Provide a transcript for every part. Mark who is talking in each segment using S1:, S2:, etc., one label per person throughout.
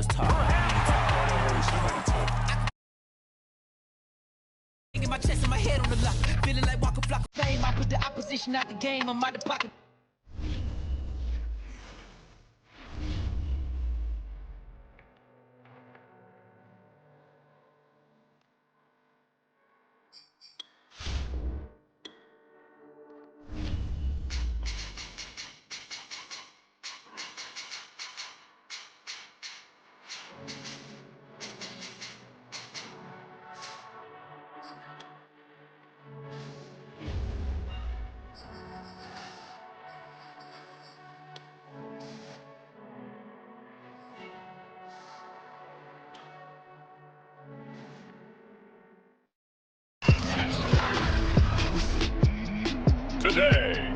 S1: was taught. My chest and my head on the lock, feeling like Walker Flock of Fame. I put the opposition out the game. I'm out the pocket.
S2: Today,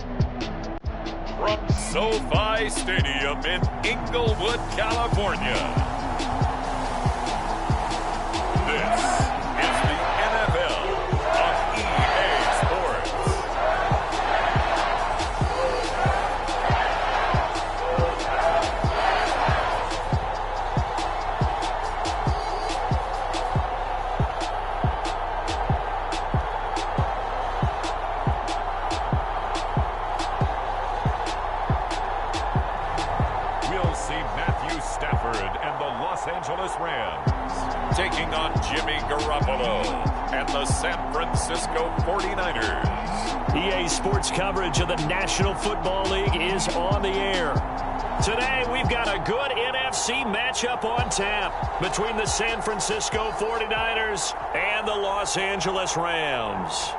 S2: from SoFi Stadium in Inglewood, California, this is the NFL on EA Sports. Rams taking on Jimmy Garoppolo and the San Francisco 49ers.
S3: EA Sports coverage of the National Football League is on the air. Today we've got a good NFC matchup on tap between the San Francisco 49ers and the Los Angeles Rams.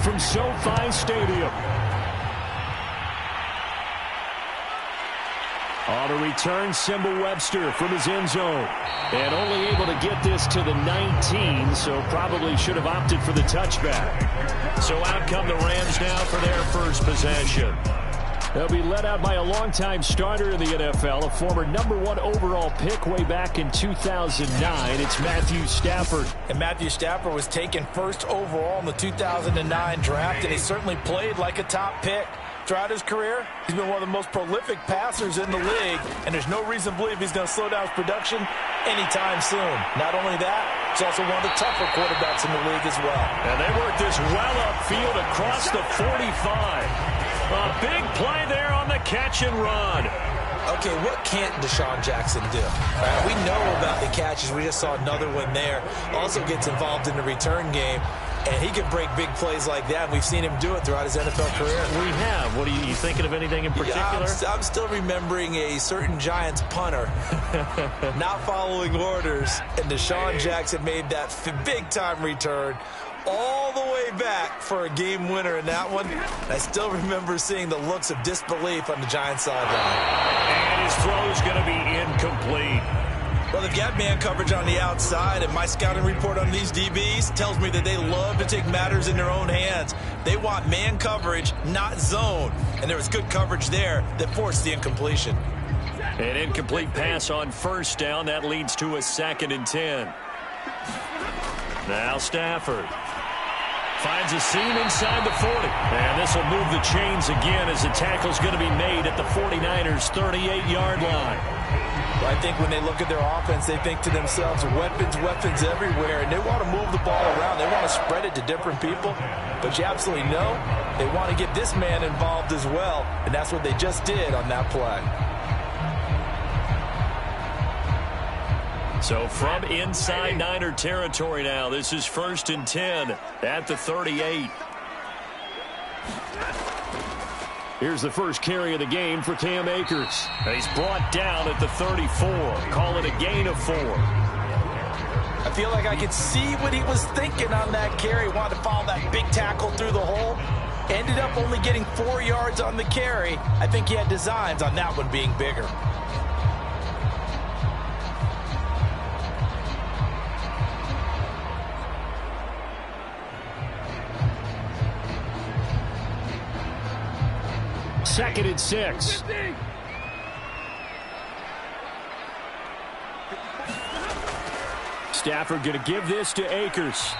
S3: From SoFi Stadium. On the return, Simba Webster from his end zone. And only able to get this to the 19, so probably should have opted for the touchback. So out come the Rams now for their first possession. They'll be led out by a longtime starter in the NFL, a former #1 overall pick way back in 2009. It's Matthew Stafford.
S4: And Matthew Stafford was taken first overall in the 2009 draft, and he certainly played like a top pick. Throughout his career, he's been one of the most prolific passers in the league, and there's no reason to believe he's going to slow down his production anytime soon. Not only that, he's also one of the tougher quarterbacks in the league as well.
S3: And they work this well upfield across the 45. A big play there on the catch and run.
S4: Okay, what can't Deshaun Jackson do? We know about the catches. We just saw another one there. Also gets involved in the return game, and he can break big plays like that. We've seen him do it throughout his NFL career.
S3: We have. What are you thinking of anything in particular?
S4: Yeah, I'm still remembering a certain Giants punter not following orders, and Deshaun Jackson made that big-time return all the way back for a game winner in that one. I still remember seeing the looks of disbelief on the Giants sideline.
S3: And his throw is going to be incomplete.
S4: Well, they've got man coverage on the outside, and my scouting report on these DBs tells me that they love to take matters in their own hands. They want man coverage, not zone. And there was good coverage there that forced the incompletion.
S3: An incomplete pass on first down. That leads to a 2nd and 10. Now Stafford finds a seam inside the 40. And this will move the chains again as the tackle's going to be made at the 49ers' 38-yard line.
S4: I think when they look at their offense, they think to themselves, weapons everywhere, and they want to move the ball around. They want to spread it to different people. But you absolutely know they want to get this man involved as well, and that's what they just did on that play.
S3: So from inside Niner territory now, this is 1st and 10 at the 38. Here's the first carry of the game for Cam Akers. He's brought down at the 34. Call it a gain of 4.
S4: I feel like I could see what he was thinking on that carry. Wanted to follow that big tackle through the hole. Ended up only getting 4 yards on the carry. I think he had designs on that one being bigger.
S3: Second and 6. Stafford going to give this to Akers.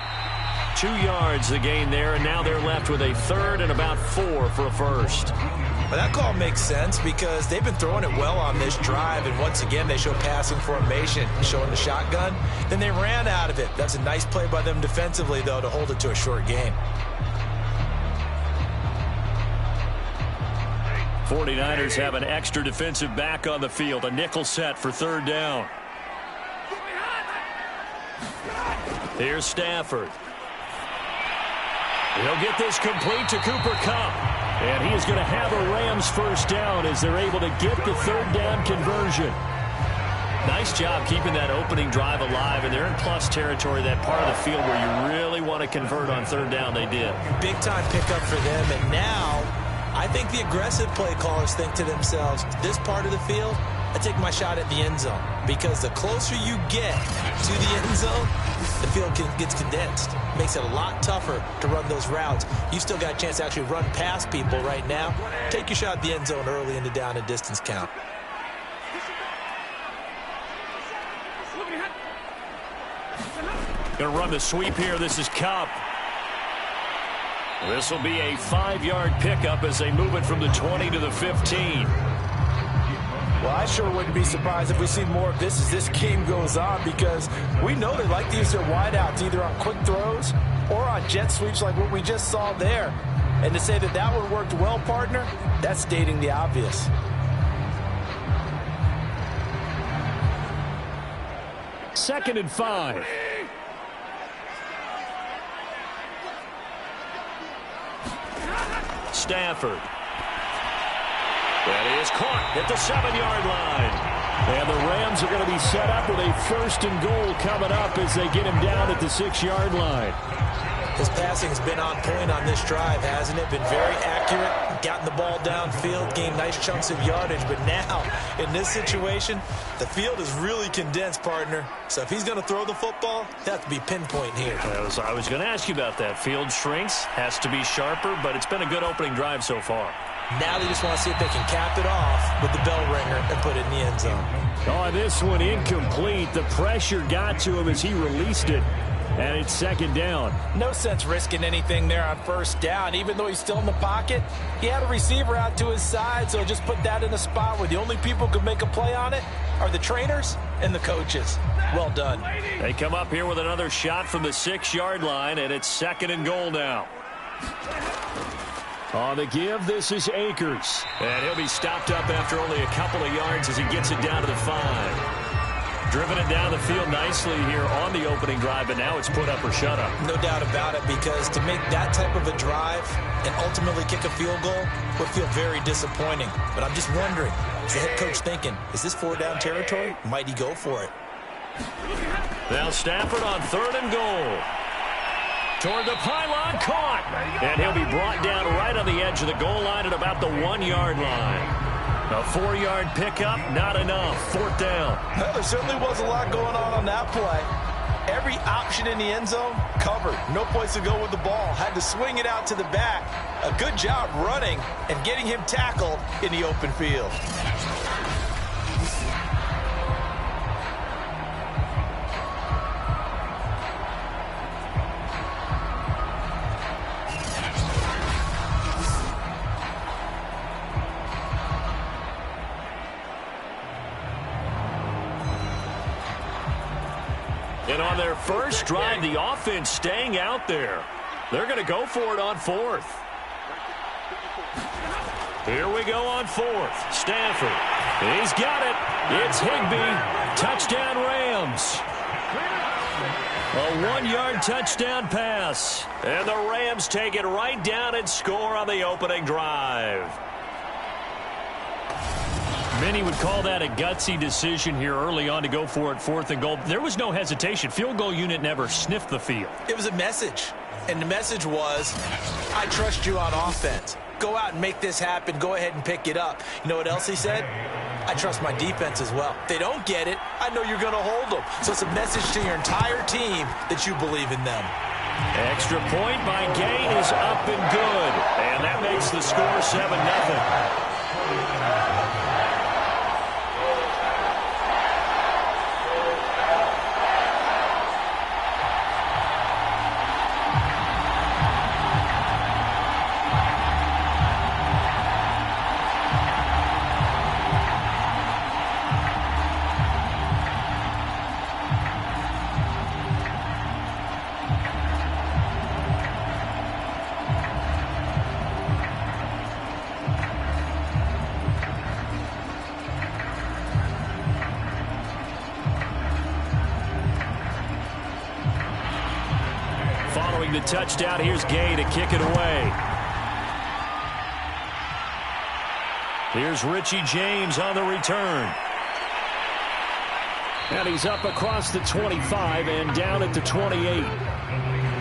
S3: 2 yards the gain there, and now they're left with a third and about 4 for a first.
S4: Well, that call makes sense because they've been throwing it well on this drive, and once again they show passing formation, showing the shotgun. Then they ran out of it. That's a nice play by them defensively, though, to hold it to a short gain.
S3: 49ers have an extra defensive back on the field, a nickel set for third down. Here's Stafford. He'll get this complete to Cooper Kupp. And he is going to have a Rams first down as they're able to get the third down conversion. Nice job keeping that opening drive alive, and they're in plus territory, that part of the field where you really want to convert on third down. They did. Big-time pickup for them, and now I think the aggressive play callers think to themselves, this part of the field, I take my shot at the end zone, because the closer you get to the end zone, the field gets condensed. Makes it a lot tougher to run those routes. You still got a chance to actually run past people right now. Take your shot at the end zone early in the down and distance count. Going to run the sweep here. This is Kupp. This will be a 5-yard pickup as they move it from the 20 to the 15.
S4: Well, I sure wouldn't be surprised if we see more of this as this game goes on, because we know they like to use their wideouts either on quick throws or on jet sweeps like what we just saw there. And to say that that one worked well, partner, that's stating the obvious.
S3: Second and 5. Stafford. That is caught at the 7-yard line. And the Rams are going to be set up with a first and goal coming up as they get him down at the 6-yard line.
S4: His passing's been on point on this drive, hasn't it? Been very accurate, gotten the ball downfield, gained nice chunks of yardage. But now, in this situation, the field is really condensed, partner. So if he's going to throw the football, it has to be pinpoint here.
S3: I was going to ask you about that. Field shrinks, has to be sharper, but it's been a good opening drive so far.
S4: Now they just want to see if they can cap it off with the bell ringer and put it in the end zone.
S3: Oh, this one incomplete. The pressure got to him as he released it. And it's second down.
S4: No sense risking anything there on first down. Even though he's still in the pocket, he had a receiver out to his side, so just put that in a spot where the only people who could make a play on it are the trainers and the coaches. Well done.
S3: They come up here with another shot from the 6-yard line, and it's second and goal now. On the give, this is Akers. And he'll be stopped up after only a couple of yards as he gets it down to the 5. Driven it down the field nicely here on the opening drive, but now it's put up or shut up.
S4: No doubt about it, because to make that type of a drive and ultimately kick a field goal would feel very disappointing. But I'm just wondering, is the head coach thinking, is this 4-down territory? Might he go for it?
S3: Now Stafford on third and goal. Toward the pylon, caught. And he'll be brought down right on the edge of the goal line at about the 1-yard line. A 4-yard pickup, not enough. Fourth down.
S4: Well, there certainly was a lot going on that play. Every option in the end zone covered. No place to go with the ball. Had to swing it out to the back. A good job running and getting him tackled in the open field.
S3: And on their first drive, the offense staying out there. They're going to go for it on fourth. Here we go on fourth. Stafford. He's got it. It's Higbee. Touchdown Rams. A 1-yard touchdown pass. And the Rams take it right down and score on the opening drive. Many would call that a gutsy decision here early on to go for it 4th and goal. There was no hesitation. Field goal unit never sniffed the field.
S4: It was a message, and the message was, I trust you on offense. Go out and make this happen. Go ahead and pick it up. You know what else he said? I trust my defense as well. If they don't get it, I know you're going to hold them. So it's a message to your entire team that you believe in them.
S3: Extra point by Gain is up and good. And that makes the score 7-0. Following the touchdown, here's Gay to kick it away. Here's Richie James on the return. And he's up across the 25 and down at the 28.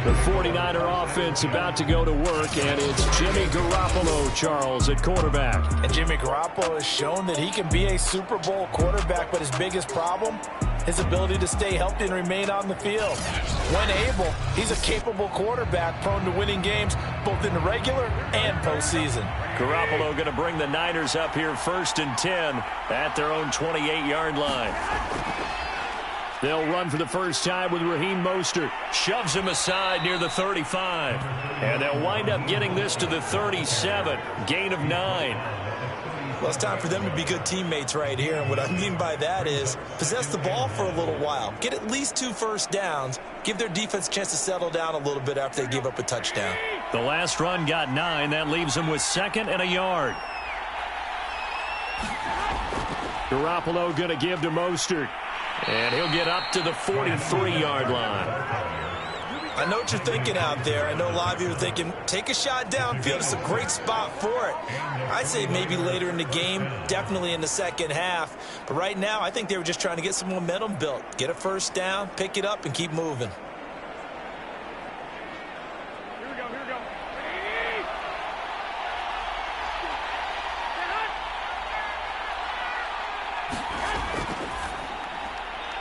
S3: The 49er offense about to go to work, and it's Jimmy Garoppolo, Charles, at quarterback.
S4: And Jimmy Garoppolo has shown that he can be a Super Bowl quarterback, but his biggest problem, his ability to stay healthy and remain on the field. When able, he's a capable quarterback prone to winning games both in the regular and postseason.
S3: Garoppolo going to bring the Niners up here 1st and 10 at their own 28-yard line. They'll run for the first time with Raheem Mostert. Shoves him aside near the 35. And they'll wind up getting this to the 37. Gain of 9.
S4: Well, it's time for them to be good teammates right here. And what I mean by that is possess the ball for a little while. Get at least 2 first downs. Give their defense a chance to settle down a little bit after they give up a touchdown.
S3: The last run got 9. That leaves them with 2nd and a yard. Garoppolo going to give to Mostert. And he'll get up to the 43-yard line.
S4: I know what you're thinking out there. I know a lot of you are thinking, take a shot downfield. It's a great spot for it. I'd say maybe later in the game, definitely in the second half. But right now, I think they were just trying to get some momentum built. Get a first down, pick it up, and keep moving.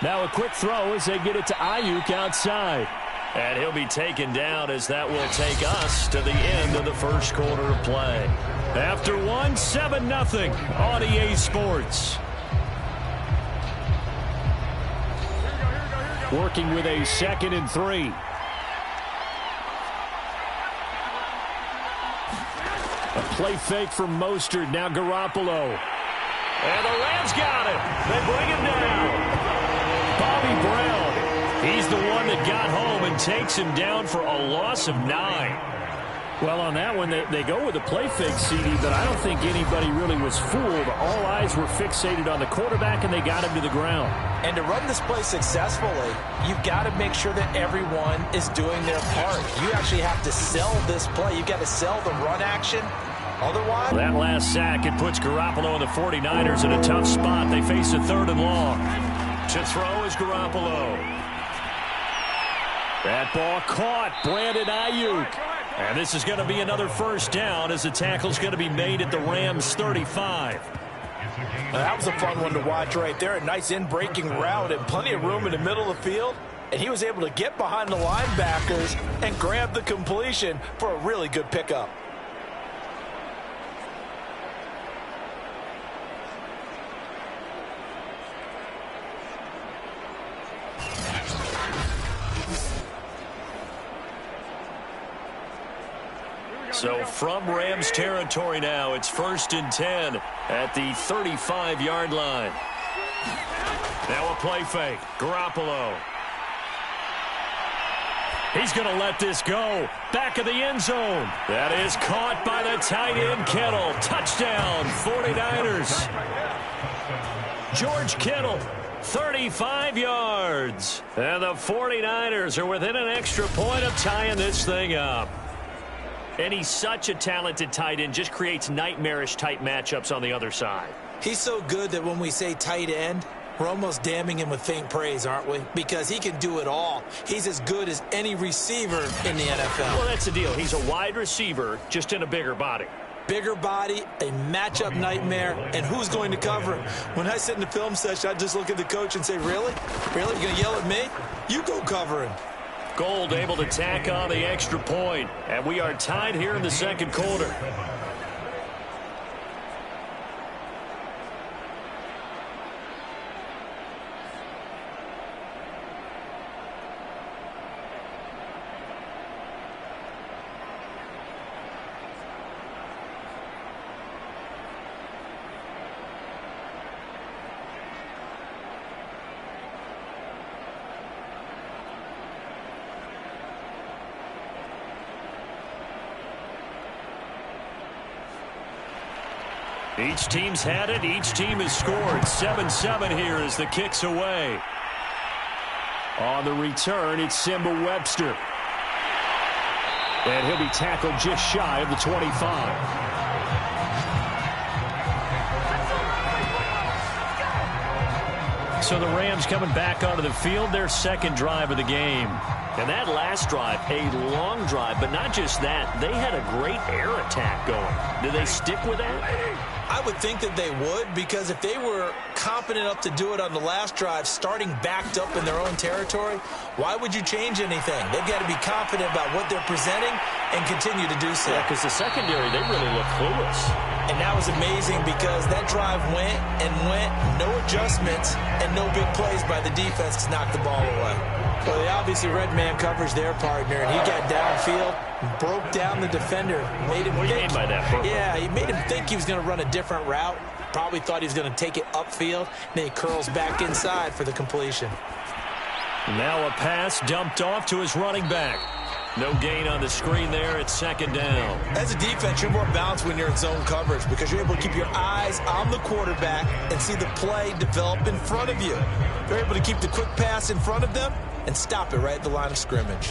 S3: Now a quick throw as they get it to Ayuk outside. And he'll be taken down as that will take us to the end of the first quarter of play. After 1, 7-0 on EA Sports. Working with a 2nd and 3. A play fake from Mostert. Now Garoppolo. And the Rams got him. They bring him down. Bobby Brown, he's the one that got home and takes him down for a loss of 9. Well, on that one, they go with a play fake, CD, but I don't think anybody really was fooled. All eyes were fixated on the quarterback, and they got him to the ground.
S4: And to run this play successfully, you've got to make sure that everyone is doing their part. You actually have to sell this play. You've got to sell the run action. Otherwise,
S3: that last sack, it puts Garoppolo and the 49ers in a tough spot. They face a 3rd and long. To throw is Garoppolo. That ball caught. Brandon Ayuk. And this is going to be another first down as the tackle's going to be made at the Rams' 35.
S4: Now, that was a fun one to watch right there. A nice in-breaking route and plenty of room in the middle of the field. And he was able to get behind the linebackers and grab the completion for a really good pickup.
S3: So from Rams territory now, it's 1st and 10 at the 35-yard line. Now a play fake. Garoppolo. He's going to let this go. Back of the end zone. That is caught by the tight end, Kittle. Touchdown, 49ers. George Kittle, 35 yards. And the 49ers are within an extra point of tying this thing up. And he's such a talented tight end, just creates nightmarish type matchups on the other side.
S4: He's so good that when we say tight end, we're almost damning him with faint praise, aren't we? Because he can do it all. He's as good as any receiver in the NFL.
S3: Well, that's the deal. He's a wide receiver, just in a bigger body.
S4: Bigger body, a matchup nightmare, and who's going to cover him? When I sit in the film session, I just look at the coach and say, really? Really? You're going to yell at me? You go cover him.
S3: Gold able to tack on the extra point, and we are tied here in the second quarter. Each team's had it. Each team has scored. 7-7 here as the kick's away. On the return, it's Simba Webster. And he'll be tackled just shy of the 25. So the Rams coming back onto the field, their second drive of the game. And that last drive, a long drive, but not just that. They had a great air attack going. Do they stick with that?
S4: I would think that they would, because if they were competent enough to do it on the last drive, starting backed up in their own territory, why would you change anything? They've got to be confident about what they're presenting and continue to do so.
S3: Yeah, because the secondary, they really look clueless.
S4: And that was amazing because that drive went and went, no adjustments, and no big plays by the defense to knock the ball away. Well, they obviously red man coverage their partner, and he got downfield, broke down the defender, made him
S3: What do you mean by that, Burke?
S4: Yeah, he made him think he was going to run a different route. Probably thought he was going to take it upfield. Then he curls back inside for the completion.
S3: Now a pass dumped off to his running back. No gain on the screen there. It's second down.
S4: As a defense, you're more balanced when you're in zone coverage because you're able to keep your eyes on the quarterback and see the play develop in front of you. You're able to keep the quick pass in front of them and stop it right at the line of scrimmage.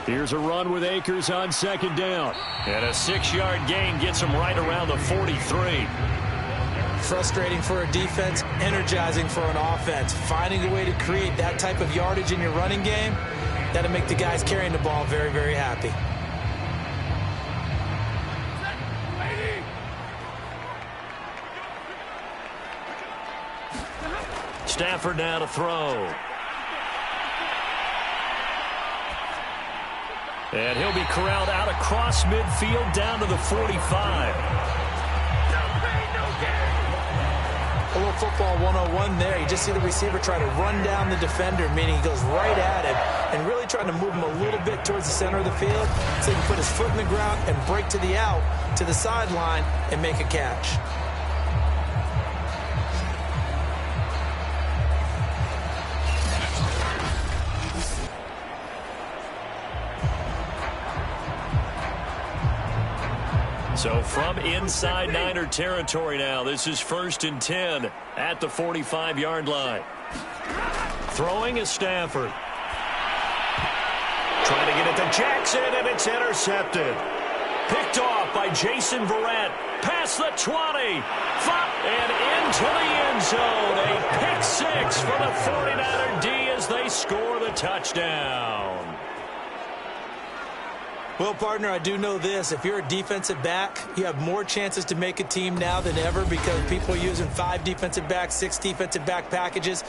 S3: Here's a run with Akers on second down. And a 6-yard gain gets him right around the 43.
S4: Frustrating for a defense, energizing for an offense. Finding a way to create that type of yardage in your running game, that'll make the guys carrying the ball very, very happy.
S3: Stafford now to throw. And he'll be corralled out across midfield down to the 45.
S4: A little football 101 there. You just see the receiver try to run down the defender, meaning he goes right at him and really trying to move him a little bit towards the center of the field so he can put his foot in the ground and break to the out, to the sideline, and make a catch.
S3: So from inside Niner territory now, this is 1st and 10 at the 45-yard line. Throwing is Stafford. Trying to get it to Jackson, and it's intercepted. Picked off by Jason Verrett. Past the 20. And into the end zone. A pick six for the 49er D as they score the touchdown.
S4: Well, partner, I do know this. If you're a defensive back, you have more chances to make a team now than ever because people are using 5 defensive backs, 6 defensive back packages.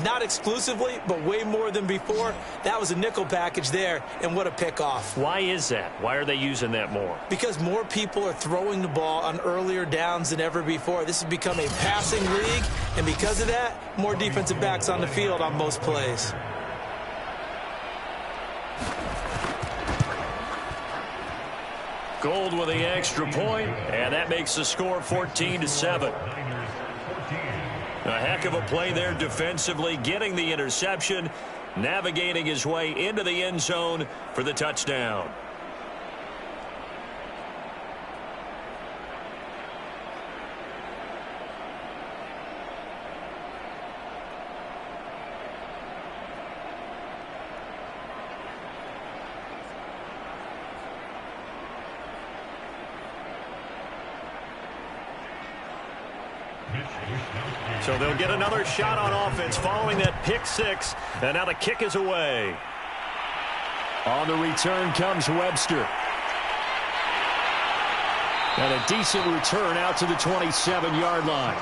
S4: Not exclusively, but way more than before. That was a nickel package there, and what a pickoff.
S3: Why is that? Why are they using that more?
S4: Because more people are throwing the ball on earlier downs than ever before. This has become a passing league, and because of that, more defensive backs on the field on most plays.
S3: Gold with the extra point, and that makes the score 14-7. A heck of a play there defensively, getting the interception, navigating his way into the end zone for the touchdown. So they'll get another shot on offense following that pick six. And now the kick is away. On the return comes Webster. And a decent return out to the 27-yard line.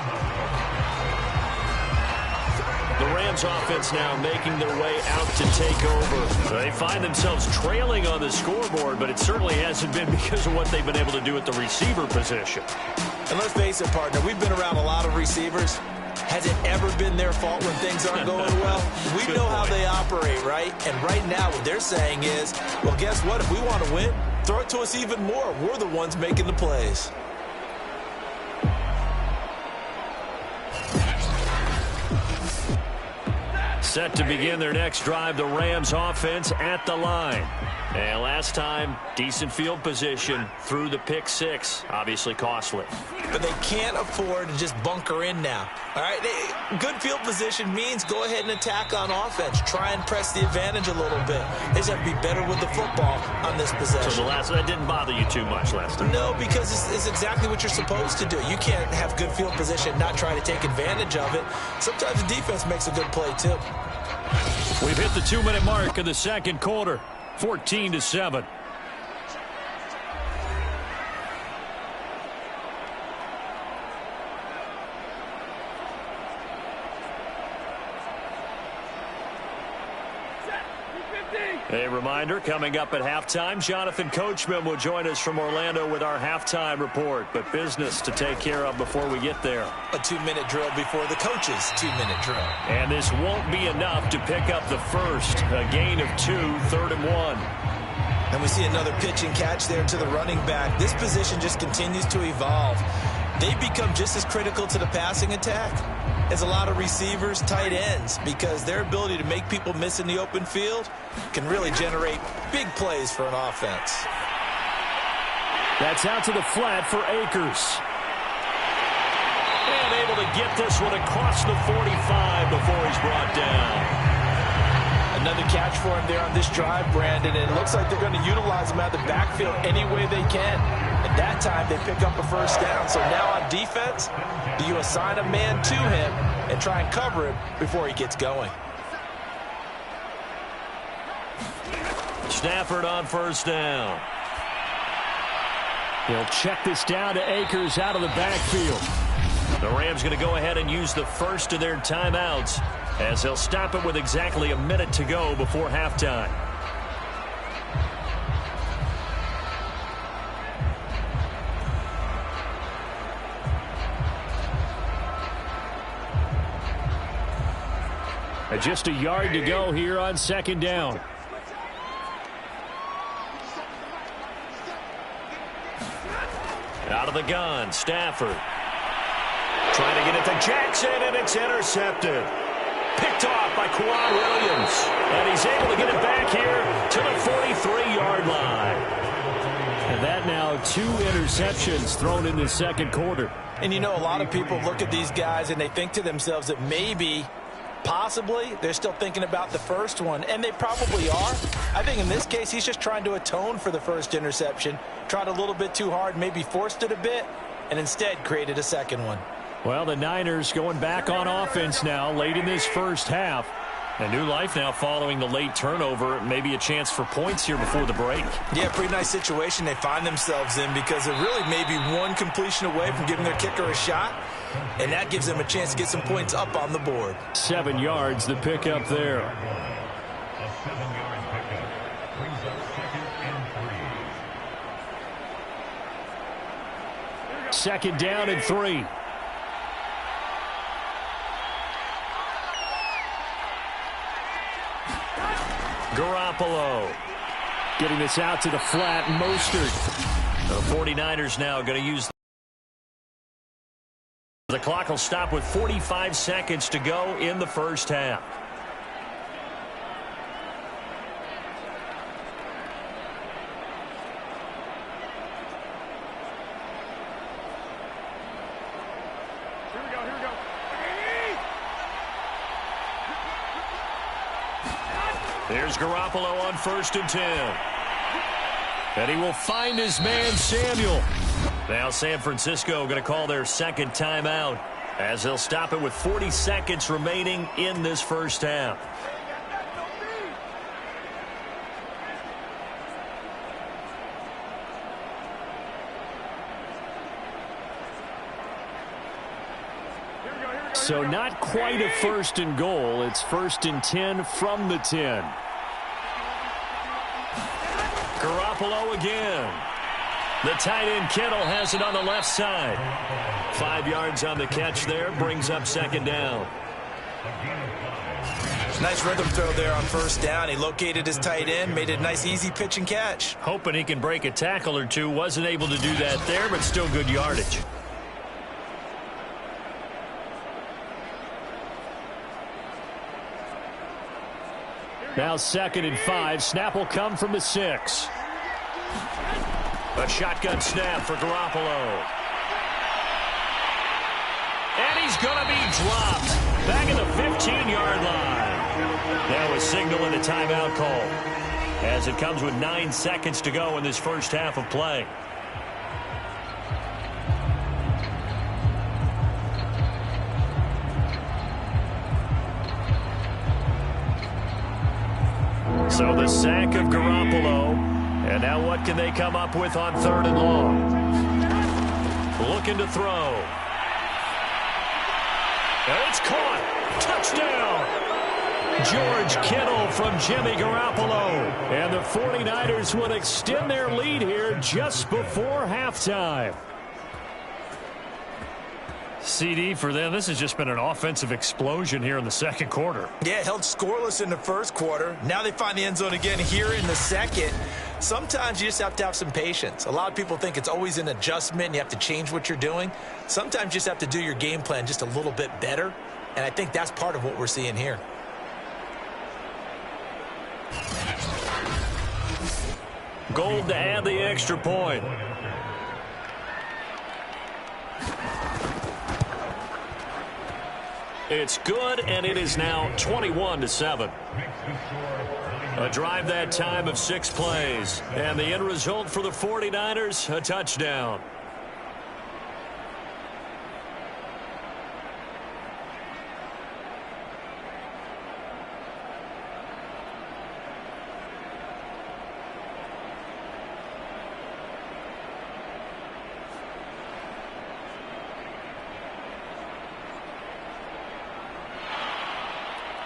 S3: The Rams offense now making their way out to take over. They find themselves trailing on the scoreboard, but it certainly hasn't been because of what they've been able to do at the receiver position.
S4: And let's face it, partner, we've been around a lot of receivers. Has it ever been their fault when things aren't going well? We know how they operate, right? And right now what they're saying is, well, guess what? If we want to win, throw it to us even more. We're the ones making the plays.
S3: Set to begin their next drive, the Rams offense at the line. And last time, decent field position through the pick six. Obviously costly.
S4: But they can't afford to just bunker in now. All right, good field position means go ahead and attack on offense. Try and press the advantage a little bit. They just have to be better with the football on this possession.
S3: So that didn't bother you too much last time?
S4: No, because it's exactly what you're supposed to do. You can't have good field position and not try to take advantage of it. Sometimes the defense makes a good play too.
S3: We've hit the 2-minute mark of the second quarter. 14-7. A reminder, coming up at halftime, Jonathan Coachman will join us from Orlando with our halftime report. But business to take care of before we get there.
S4: A 2-minute drill before the coach's 2-minute drill.
S3: And this won't be enough to pick up the first. A gain of 2, 3rd and 1.
S4: And we see another pitch and catch there to the running back. This position just continues to evolve. They become just as critical to the passing attack as a lot of receivers, tight ends, because their ability to make people miss in the open field can really generate big plays for an offense.
S3: That's out to the flat for Akers. And able to get this one across the 45 before he's brought down.
S4: Another catch for him there on this drive, Brandon, and it looks like they're going to utilize him out of the backfield any way they can. At that time, they pick up a first down. So now on defense, do you assign a man to him and try and cover him before he gets going?
S3: Stafford on first down. He'll check this down to Akers out of the backfield. The Rams going to go ahead and use the first of their timeouts as they'll stop it with exactly a minute to go before halftime. Just a yard to go here on second down. Out of the gun, Stafford. Trying to get it to Jackson, and it's intercepted. Picked off by Quan Williams. And he's able to get it back here to the 43-yard line. And that now 2 interceptions thrown in the second quarter.
S4: And you know, a lot of people look at these guys and they think to themselves that maybe, possibly, they're still thinking about the first one. And they probably are. I think in this case, he's just trying to atone for the first interception. Tried a little bit too hard, maybe forced it a bit, and instead created a second one.
S3: Well, the Niners going back on offense now late in this first half. A new life now following the late turnover. Maybe a chance for points here before the break.
S4: Yeah, pretty nice situation they find themselves in because they're really maybe one completion away from giving their kicker a shot. And that gives them a chance to get some points up on the board.
S3: 7 yards, the pickup there. Second down and 3. Garoppolo getting this out to the flat. Mostert. The 49ers now going to use. The clock will stop with 45 seconds to go in the first half. Here's Garoppolo on 1st and 10. And he will find his man, Samuel. Now San Francisco going to call their second timeout. as they'll stop it with 40 seconds remaining in this first half. So not quite a first and goal. It's 1st and 10 from the 10. Garoppolo again. The tight end Kittle has it on the left side. 5 yards on the catch there. Brings up 2nd down.
S4: Nice rhythm throw there on 1st down. He located his tight end, made it a nice easy pitch and catch.
S3: Hoping he can break a tackle or two. Wasn't able to do that there, but still good yardage. Now 2nd and 5. Snap will come from the 6. A shotgun snap for Garoppolo. And he's going to be dropped. Back at the 15-yard line. Now a signal and a timeout call, as it comes with 9 seconds to go in this first half of play. So the sack of Garoppolo. And now what can they come up with on 3rd and long? Looking to throw. And it's caught. Touchdown. George Kittle from Jimmy Garoppolo. And the 49ers will extend their lead here just before halftime. CD for them, this has just been an offensive explosion here in the 2nd quarter.
S4: Yeah, held scoreless in the 1st quarter. Now they find the end zone again here in the 2nd. Sometimes you just have to have some patience. A lot of people think it's always an adjustment. You have to change what you're doing. Sometimes you just have to do your game plan just a little bit better. And I think that's part of what we're seeing here.
S3: Gold to add the extra point. It's good, and it is now 21-7. A drive that time of 6 plays. And the end result for the 49ers, a touchdown.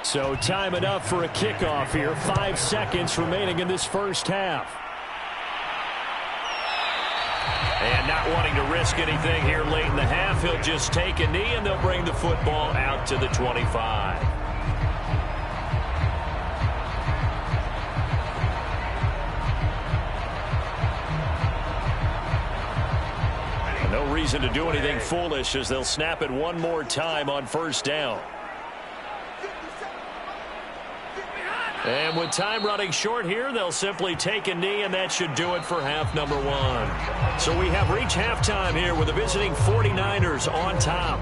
S3: So time enough for a kickoff here. 5 seconds remaining in this first half. And not wanting to risk anything here late in the half, he'll just take a knee and they'll bring the football out to the 25. No reason to do anything foolish as they'll snap it one more time on 1st down. And with time running short here, they'll simply take a knee, and that should do it for half number 1. So we have reached halftime here with the visiting 49ers on top.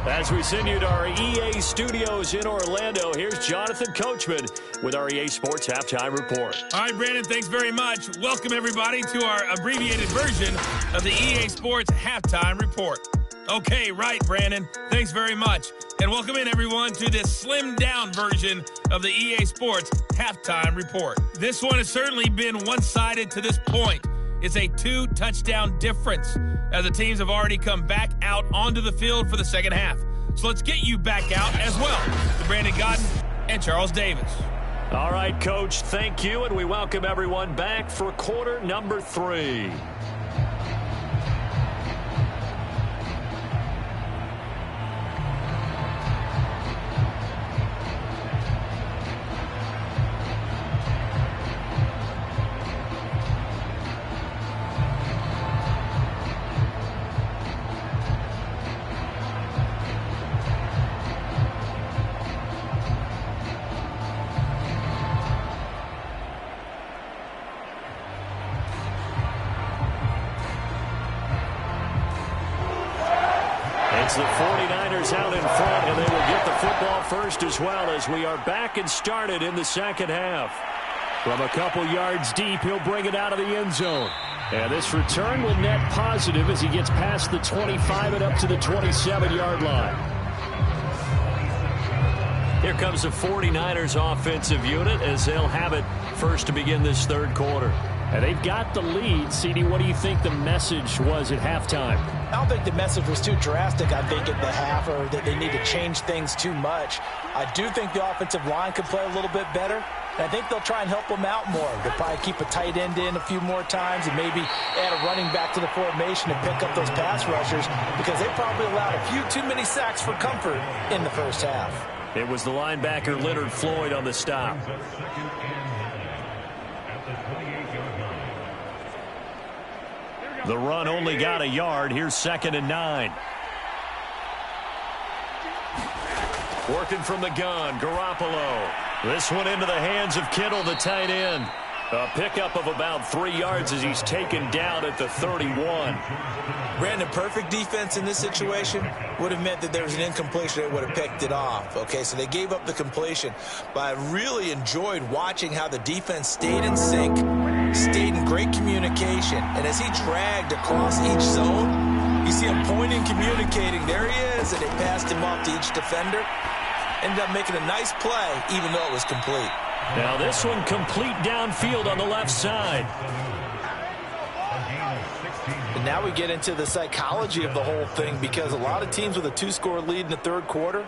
S3: As we send you to our EA studios in Orlando, here's Jonathan Coachman with our EA Sports Halftime Report.
S5: All right, Brandon, thanks very much. Welcome, everybody, to our abbreviated version of the EA Sports Halftime Report. Okay, right, Brandon. Thanks very much. And welcome in, everyone, to this slimmed-down version of the EA Sports Halftime Report. This one has certainly been one-sided to this point. It's a 2-touchdown difference as the teams have already come back out onto the field for the second half. So let's get you back out as well to Brandon Godden and Charles Davis.
S3: All right, Coach, thank you, and we welcome everyone back for quarter number 3. It's the 49ers out in front, and they will get the football first as well as we are back and started in the second half. From a couple yards deep, he'll bring it out of the end zone. And this return will net positive as he gets past the 25 and up to the 27-yard line. Here comes the 49ers offensive unit as they'll have it first to begin this third quarter. And they've got the lead. CD, what do you think the message was at halftime?
S4: I don't think the message was too drastic, I think, at the half, or that they need to change things too much. I do think the offensive line could play a little bit better, and I think they'll try and help them out more. They'll probably keep a tight end in a few more times and maybe add a running back to the formation and pick up those pass rushers, because they probably allowed a few too many sacks for comfort in the first half.
S3: It was the linebacker Leonard Floyd on the stop. The run only got a yard. Here's 2nd and 9. Working from the gun, Garoppolo. This one into the hands of Kittle, the tight end. A pickup of about 3 yards as he's taken down at the 31.
S4: Brandon, perfect defense in this situation would have meant that there was an incompletion. They would have picked it off. Okay, so they gave up the completion. But I really enjoyed watching how the defense stayed in sync, stayed in great communication. And as he dragged across each zone, you see him pointing, communicating. There he is, and they passed him off to each defender. Ended up making a nice play, even though it was complete.
S3: Now this one complete downfield on the left side.
S4: And now we get into the psychology of the whole thing, because a lot of teams with a 2-score lead in the third quarter,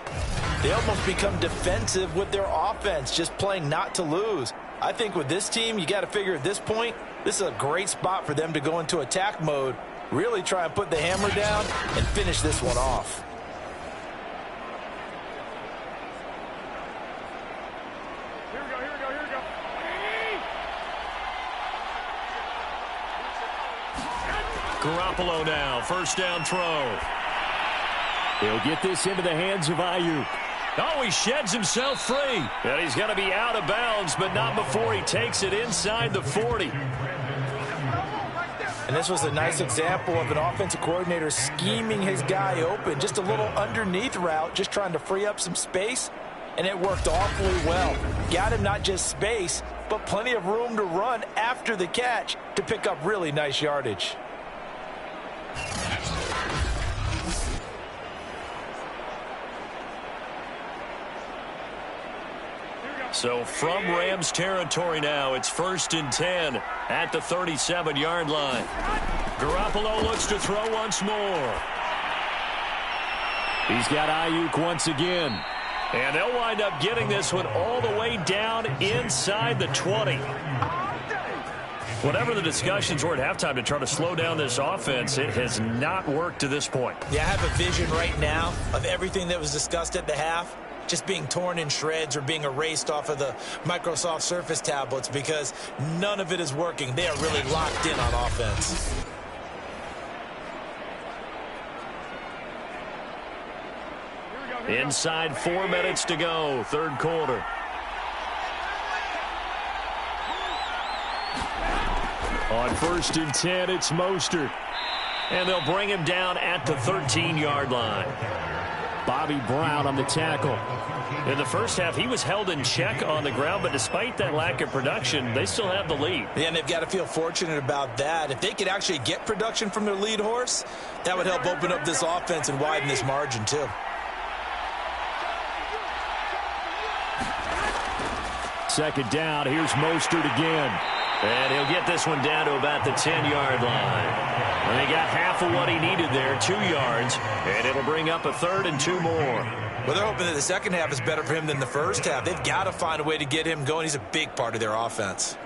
S4: they almost become defensive with their offense, just playing not to lose. I think with this team, you got to figure at this point, this is a great spot for them to go into attack mode, really try and put the hammer down and finish this one off.
S3: Garoppolo now, first down throw. He'll get this into the hands of Ayuk. Oh, he sheds himself free. And he's going to be out of bounds, but not before he takes it inside the 40.
S4: And this was a nice example of an offensive coordinator scheming his guy open. Just a little underneath route, just trying to free up some space. And it worked awfully well. Got him not just space, but plenty of room to run after the catch to pick up really nice yardage.
S3: So from Rams territory now, it's 1st and 10 at the 37-yard line. Garoppolo looks to throw once more. He's got Ayuk once again. And they'll wind up getting this one all the way down inside the 20. Whatever the discussions were at halftime to try to slow down this offense, it has not worked to this point.
S4: Yeah, I have a vision right now of everything that was discussed at the half just being torn in shreds or being erased off of the Microsoft Surface tablets, because none of it is working. They are really locked in on offense.
S3: Inside 4 minutes to go, third quarter. On 1st and 10, it's Mostert. And they'll bring him down at the 13-yard line. Bobby Brown on the tackle. In the first half, he was held in check on the ground, but despite that lack of production, they still have the lead.
S4: Yeah, and they've got to feel fortunate about that. If they could actually get production from their lead horse, that would help open up this offense and widen this margin too.
S3: Second down, here's Mostert again. And he'll get this one down to about the 10-yard line. And he got half of what he needed there, 2 yards, and it'll bring up a 3rd and 2 more.
S4: Well, they're hoping that the second half is better for him than the first half. They've got to find a way to get him going. He's a big part of their offense.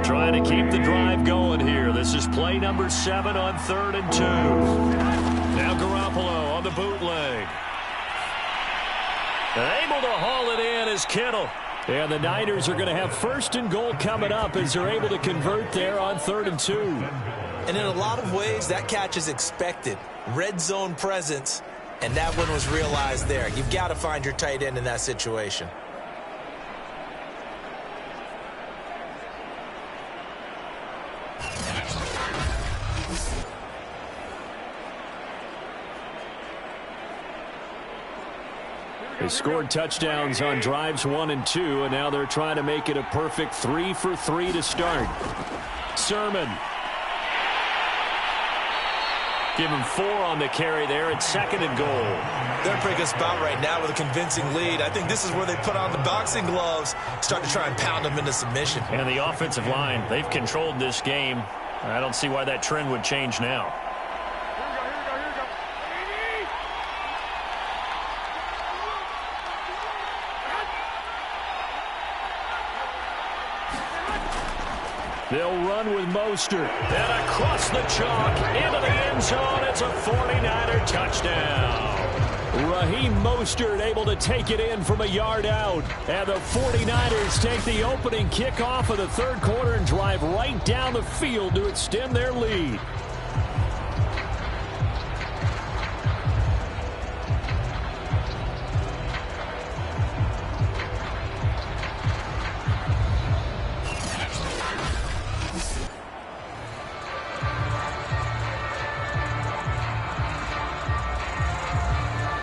S3: Trying to keep the drive going here. This is play number 7 on 3rd and 2. Now Garoppolo on the bootleg. And able to haul it in is Kittle. And the Niners are going to have 1st and goal coming up as they're able to convert there on 3rd and 2.
S4: And in a lot of ways, that catch is expected. Red zone presence, and that one was realized there. You've got to find your tight end in that situation.
S3: They scored touchdowns on drives 1 and 2, and now they're trying to make it a perfect 3 for 3 to start. Sermon Give him 4 on the carry there. It's 2nd and goal.
S4: They're in a pretty good spot right now with a convincing lead. I think this is where they put on the boxing gloves, start to try and pound them into submission.
S3: And the offensive line, they've controlled this game. I don't see why that trend would change now. They'll run with Mostert. And across the chalk, into the end zone. It's a 49er touchdown. Raheem Mostert able to take it in from a yard out. And the 49ers take the opening kickoff of the third quarter and drive right down the field to extend their lead.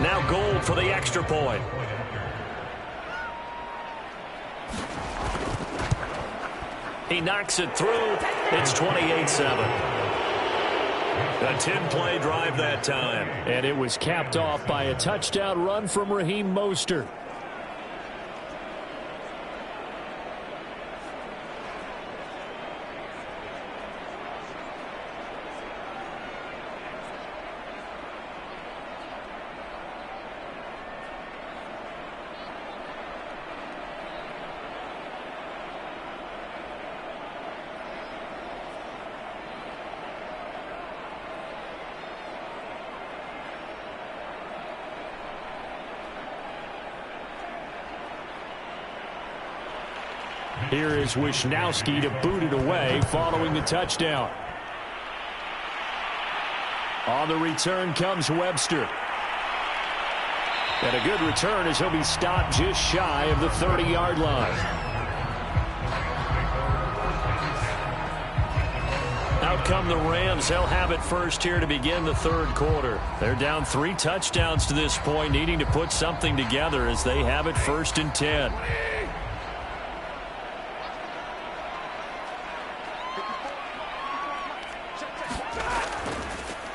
S3: Now Gold for the extra point. He knocks it through. It's 28-7. A 10-play drive that time. And it was capped off by a touchdown run from Raheem Mostert. Here is Wisnowski to boot it away following the touchdown. On the return comes Webster. And a good return as he'll be stopped just shy of the 30-yard line. Out come the Rams. They'll have it first here to begin the third quarter. They're down 3 touchdowns to this point, needing to put something together as they have it 1st and 10.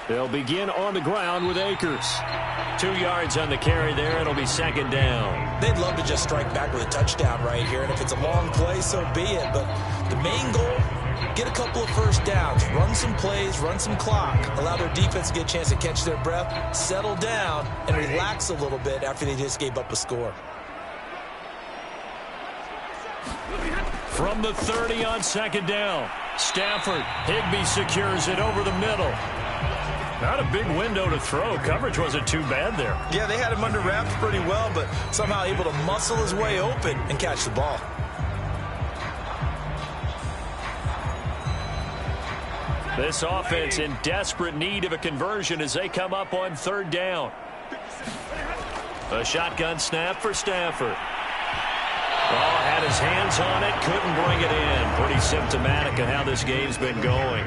S3: They'll begin on the ground with Akers. 2 yards on the carry there. It'll be 2nd down.
S4: They'd love to just strike back with a touchdown right here, and if it's a long play, so be it. But the main goal, get a couple of first downs, run some plays, run some clock, allow their defense to get a chance to catch their breath, settle down, and relax a little bit after they just gave up a score.
S3: From the 30 on 2nd down. Stafford. Higbee secures it over the middle. Not a big window to throw. Coverage wasn't too bad there.
S4: Yeah, they had him under wraps pretty well, but somehow able to muscle his way open and catch the ball.
S3: This offense in desperate need of a conversion as they come up on 3rd down. A shotgun snap for Stafford. Oh, had his hands on it, couldn't bring it in. Pretty symptomatic of how this game's been going.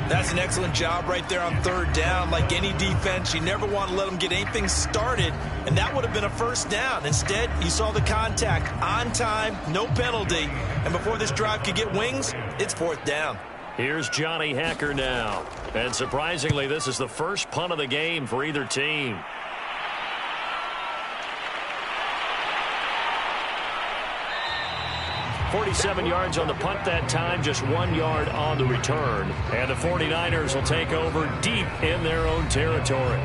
S4: That's an excellent job right there on 3rd down. Like any defense, you never want to let them get anything started, and that would have been a 1st down. Instead, you saw the contact on time, no penalty, and before this drive could get wings, it's 4th down.
S3: Here's Johnny Hacker now. And surprisingly, this is the first punt of the game for either team. .47 yards on the punt that time, just 1 yard on the return. And the 49ers will take over deep in their own territory.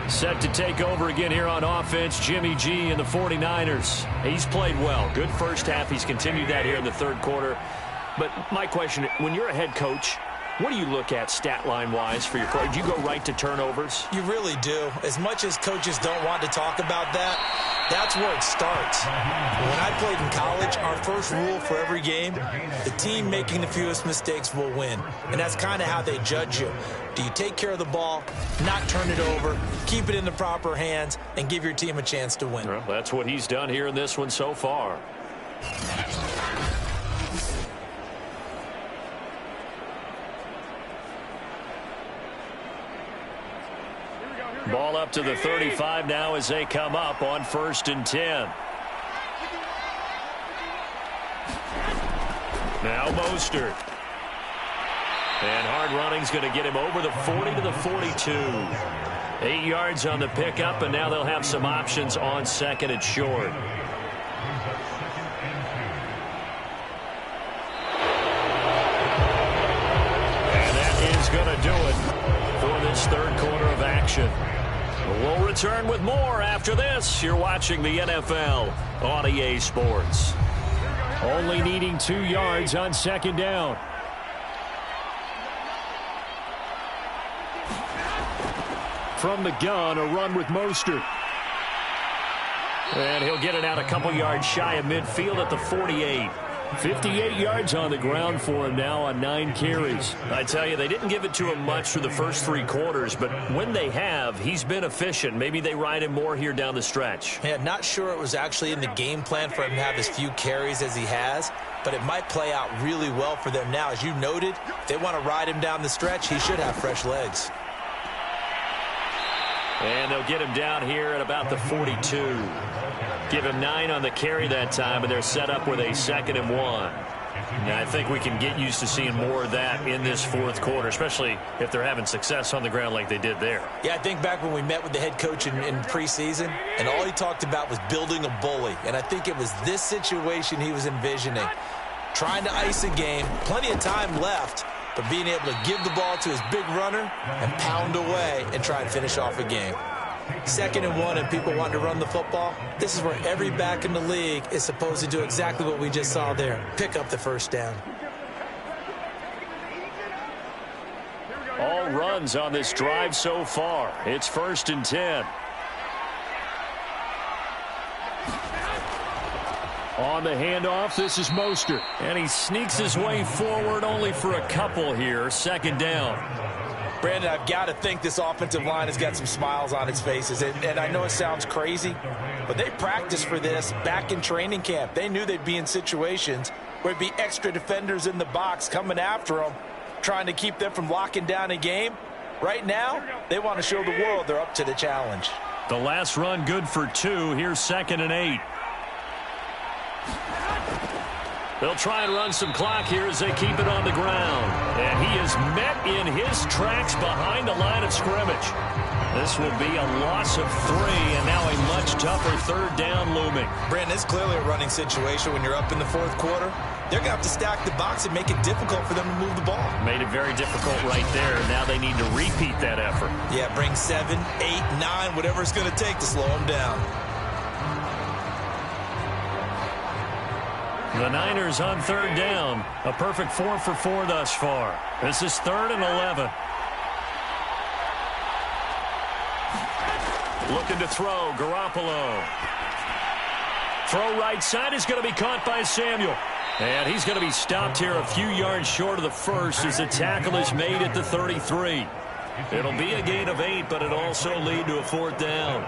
S3: Set to take over again here on offense, Jimmy G and the 49ers. He's played well. Good first half. He's continued that here in the third quarter. But my question, when you're a head coach, what do you look at stat line-wise for your coach? Do you go right to turnovers?
S4: You really do. As much as coaches don't want to talk about that, that's where it starts. When I played in college, our first rule for every game, the team making the fewest mistakes will win. And that's kind of how they judge you. Do you take care of the ball, not turn it over, keep it in the proper hands, and give your team a chance to win?
S3: Well, that's what he's done here in this one so far. Ball up to the 35 now as they come up on 1st and 10. Now Mostert. And hard running's going to get him over the 40 to the 42. 8 yards on the pickup, and now they'll have some options on second and short. And that is going to do it for this third quarter of action. We'll return with more after this. You're watching the NFL on EA Sports.
S6: Only needing 2 yards on second down. From the gun, a run with Mostert.
S3: And he'll get it out a couple yards shy of midfield at the 48.
S6: 58 yards on the ground for him now on 9 carries.
S3: I tell you, they didn't give it to him much through the first 3 quarters, but when they have, he's been efficient. Maybe they ride him more here down the stretch.
S4: Yeah, not sure it was actually in the game plan for him to have as few carries as he has, but it might play out really well for them now. As you noted, if they want to ride him down the stretch, he should have fresh legs.
S3: And they'll get him down here at about the 42. Give him 9 on the carry that time, and they're set up with a 2nd and 1. Now, I think we can get used to seeing more of that in this fourth quarter, especially if they're having success on the ground like they did there.
S4: Yeah, I think back when we met with the head coach in preseason, and all he talked about was building a bully. And I think it was this situation he was envisioning. Trying to ice a game, plenty of time left, but being able to give the ball to his big runner and pound away and try and finish off a game. 2nd and 1 and people want to run the football. This is where every back in the league is supposed to do exactly what we just saw there. Pick up the first down.
S3: All runs on this drive so far. It's 1st and 10.
S6: On the handoff, this is Mostert.
S3: And he sneaks his way forward only for a couple here. 2nd down.
S4: Brandon, I've got to think this offensive line has got some smiles on its faces. And I know it sounds crazy, but they practiced for this back in training camp. They knew they'd be in situations where there'd be extra defenders in the box coming after them, trying to keep them from locking down a game. Right now, they want to show the world they're up to the challenge.
S3: The last run good for 2. Here's 2nd and 8. They'll try and run some clock here as they keep it on the ground. And he is met in his tracks behind the line of scrimmage. This will be a loss of 3, and now a much tougher 3rd down looming.
S4: Brandon, it's clearly a running situation when you're up in the 4th quarter. They're going to have to stack the box and make it difficult for them to move the ball.
S3: Made it very difficult right there. Now they need to repeat that effort.
S4: Yeah, bring 7, 8, 9, whatever it's going to take to slow them down.
S3: The Niners on 3rd down. A perfect 4 for 4 thus far. This is 3rd and 11. Looking to throw, Garoppolo. Throw right side is going to be caught by Samuel. And he's going to be stopped here a few yards short of the first as the tackle is made at the 33. It'll be a gain of 8, but it'll also lead to a 4th down.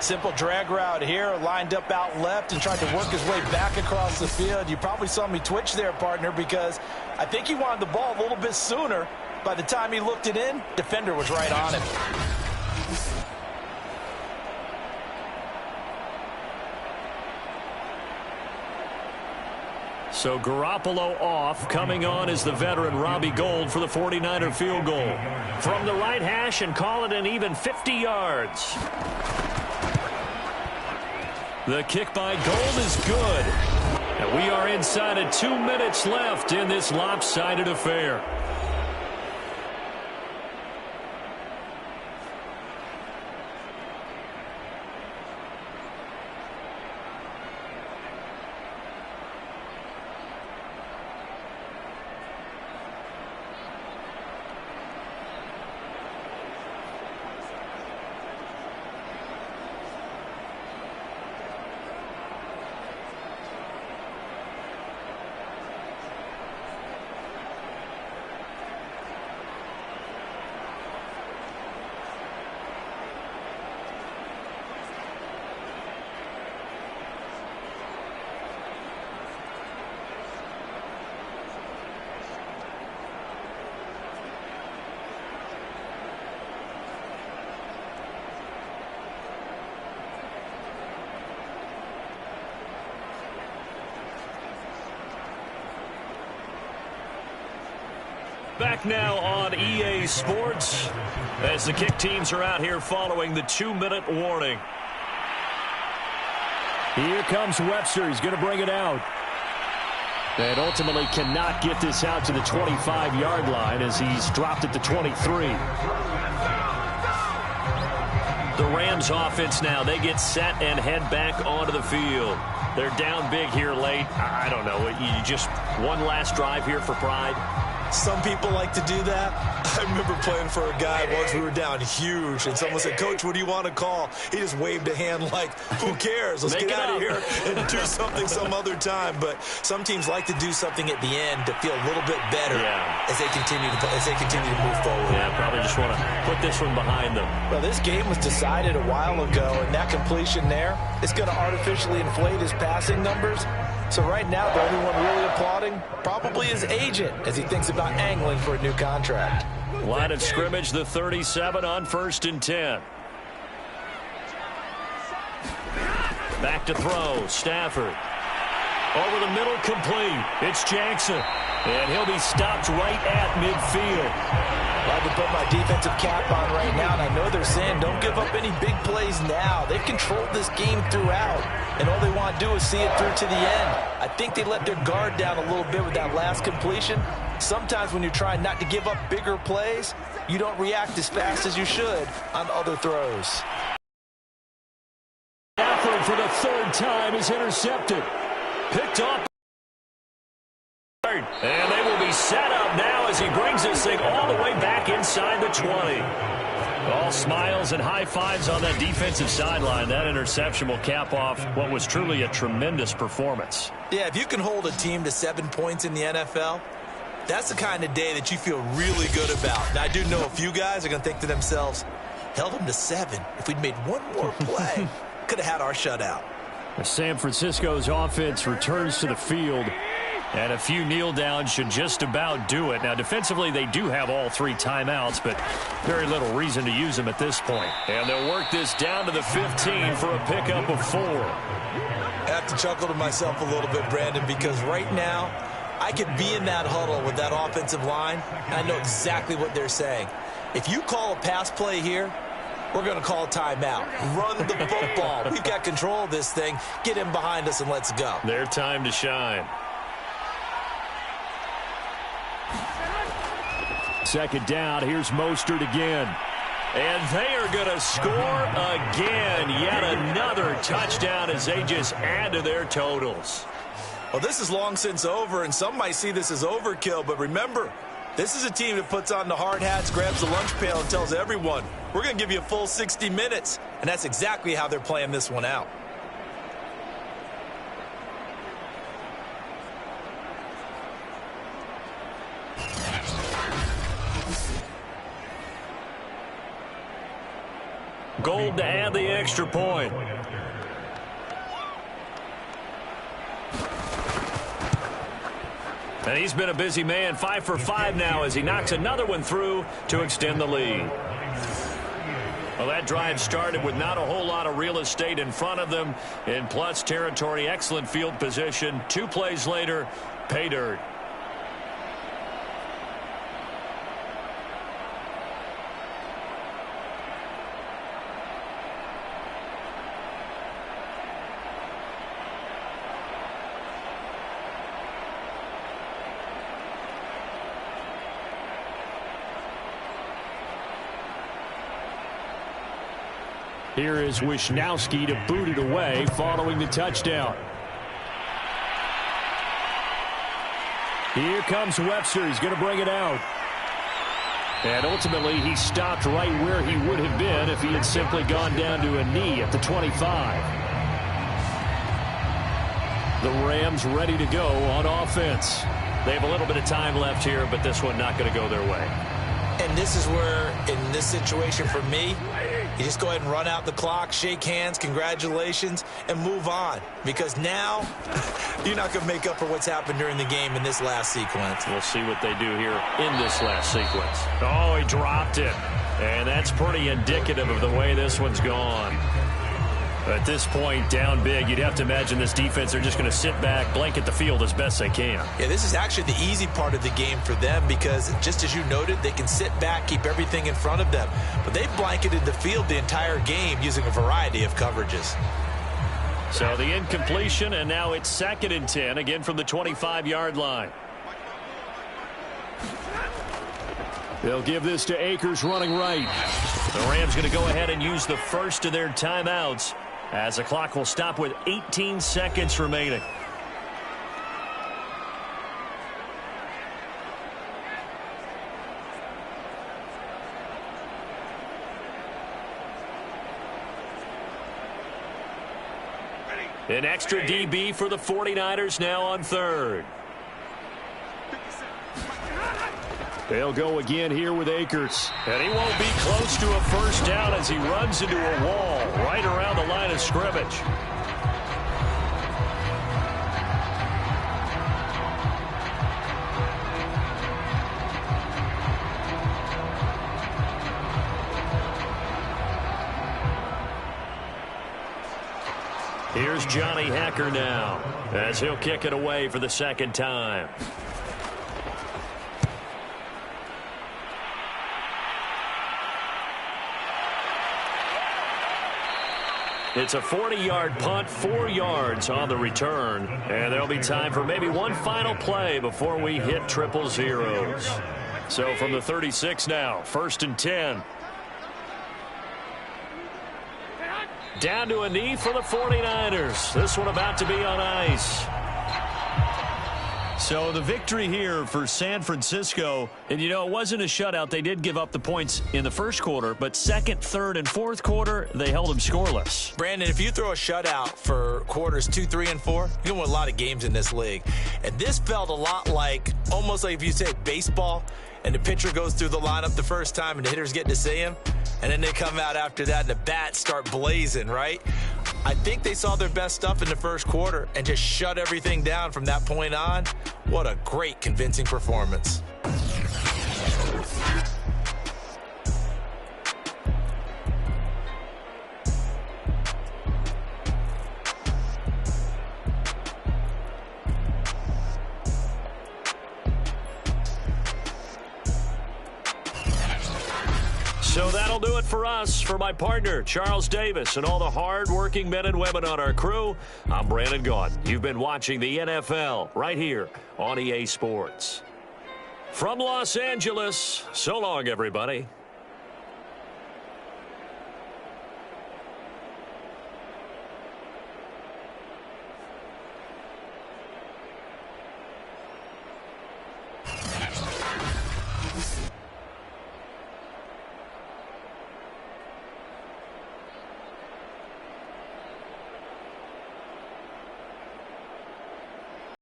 S4: Simple drag route here, lined up out left and tried to work his way back across the field. You probably saw me twitch there, partner, because I think he wanted the ball a little bit sooner. By the time he looked it in, defender was right on him.
S3: So Garoppolo off. Coming on is the veteran Robbie Gould for the 49er field goal. From the right hash and call it an even 50 yards. The kick by Gould is good. And we are inside of 2 minutes left in this lopsided affair. back now on EA Sports as the kick teams are out here following the 2-minute warning.
S6: Here comes Webster. He's going to bring it out. And ultimately cannot get this out to the 25-yard line as he's dropped at the 23.
S3: The Rams offense now, they get set and head back onto the field. They're down big here late. I don't know. You just one last drive here for pride.
S4: Some people like to do that. I remember playing for a guy once. We were down huge, and someone said, "Coach, what do you want to call?" He just waved a hand like, "Who cares? Let's get out of here and do something some other time." But some teams like to do something at the end to feel a little bit better as they continue to move forward.
S3: Yeah, probably just want to put this one behind them.
S4: Well, this game was decided a while ago, and that completion there is going to artificially inflate his passing numbers. So right now, the only one really applauding probably his agent as he thinks about angling for a new contract.
S3: Line of scrimmage, the 37 on 1st and 10. Back to throw, Stafford. Over the middle, complete. It's Jackson. And he'll be stopped right at midfield.
S4: I had to put my defensive cap on right now, and I know they're saying don't give up any big plays now. They've controlled this game throughout, and all they want to do is see it through to the end. I think they let their guard down a little bit with that last completion. Sometimes when you're trying not to give up bigger plays, you don't react as fast as you should on other throws.
S6: Stafford for the 3rd time is intercepted.
S3: Picked up. And they will be set up now as he brings this thing all the way back inside the 20. All smiles and high fives on that defensive sideline. That interception will cap off what was truly a tremendous performance.
S4: Yeah, if you can hold a team to 7 points in the NFL, that's the kind of day that you feel really good about. Now, I do know a few guys are going to think to themselves, held them to 7. If we'd made one more play, could have had our shutout.
S6: San Francisco's offense returns to the field.
S3: And a few kneel downs should just about do it. Now, defensively, they do have all 3 timeouts, but very little reason to use them at this point. And they'll work this down to the 15 for a pickup of 4.
S4: I have to chuckle to myself a little bit, Brandon, because right now, I could be in that huddle with that offensive line, and I know exactly what they're saying. If you call a pass play here, we're going to call a timeout. Run the football. We've got control of this thing. Get him behind us and let's go.
S3: Their time to shine.
S6: 2nd down. Here's Mostert again.
S3: And they are going to score again. Yet another touchdown as they just add to their totals.
S4: Well, this is long since over, and some might see this as overkill. But remember, this is a team that puts on the hard hats, grabs the lunch pail, and tells everyone, we're going to give you a full 60 minutes. And that's exactly how they're playing this one out.
S3: Gold to add the extra point. And he's been a busy man, 5 for 5 now as he knocks another one through to extend the lead. Well, that drive started with not a whole lot of real estate in front of them. In plus territory, excellent field position. 2 plays later, pay dirt.
S6: Here is Wisnowski to boot it away following the touchdown. Here comes Webster. He's going to bring it out. And ultimately, he stopped right where he would have been if he had simply gone down to a knee at the 25. The Rams ready to go on offense.
S3: They have a little bit of time left here, but this one not going to go their way.
S4: And this is where, in this situation for me, you just go ahead and run out the clock, shake hands, congratulations, and move on. Because now, you're not going to make up for what's happened during the game in this last sequence.
S3: We'll see what they do here in this last sequence. Oh, he dropped it. And that's pretty indicative of the way this one's gone. At this point, down big, you'd have to imagine this defense are just going to sit back, blanket the field as best they can.
S4: Yeah, this is actually the easy part of the game for them because, just as you noted, they can sit back, keep everything in front of them. But they've blanketed the field the entire game using a variety of coverages.
S3: So the incompletion, and now it's 2nd and 10, again from the 25-yard line. They'll give this to Akers running right. The Rams going to go ahead and use the first of their timeouts as the clock will stop with 18 seconds remaining. An extra DB for the 49ers now on 3rd. They'll go again here with Akers. And he won't be close to a first down as he runs into a wall right around the line of scrimmage. Here's Johnny Hacker now as he'll kick it away for the 2nd time. It's a 40-yard punt, 4 yards on the return. And there'll be time for maybe one final play before we hit triple zeros. So from the 36 now, 1st and 10. Down to a knee for the 49ers. This one about to be on ice. So the victory here for San Francisco, and you know, it wasn't a shutout. They did give up the points in the first quarter, but 2nd, 3rd, and 4th quarter, they held them scoreless.
S4: Brandon, if you throw a shutout for quarters 2, 3, and 4, you're going to win a lot of games in this league. And this felt a lot like, almost like if you say baseball, and the pitcher goes through the lineup the first time and the hitters get to see him, and then they come out after that and the bats start blazing, right? I think they saw their best stuff in the first quarter and just shut everything down from that point on. What a great, convincing performance.
S3: So that'll do it for us. For my partner, Charles Davis, and all the hard-working men and women on our crew, I'm Brandon Gaudin. You've been watching the NFL right here on EA Sports. From Los Angeles, so long, everybody.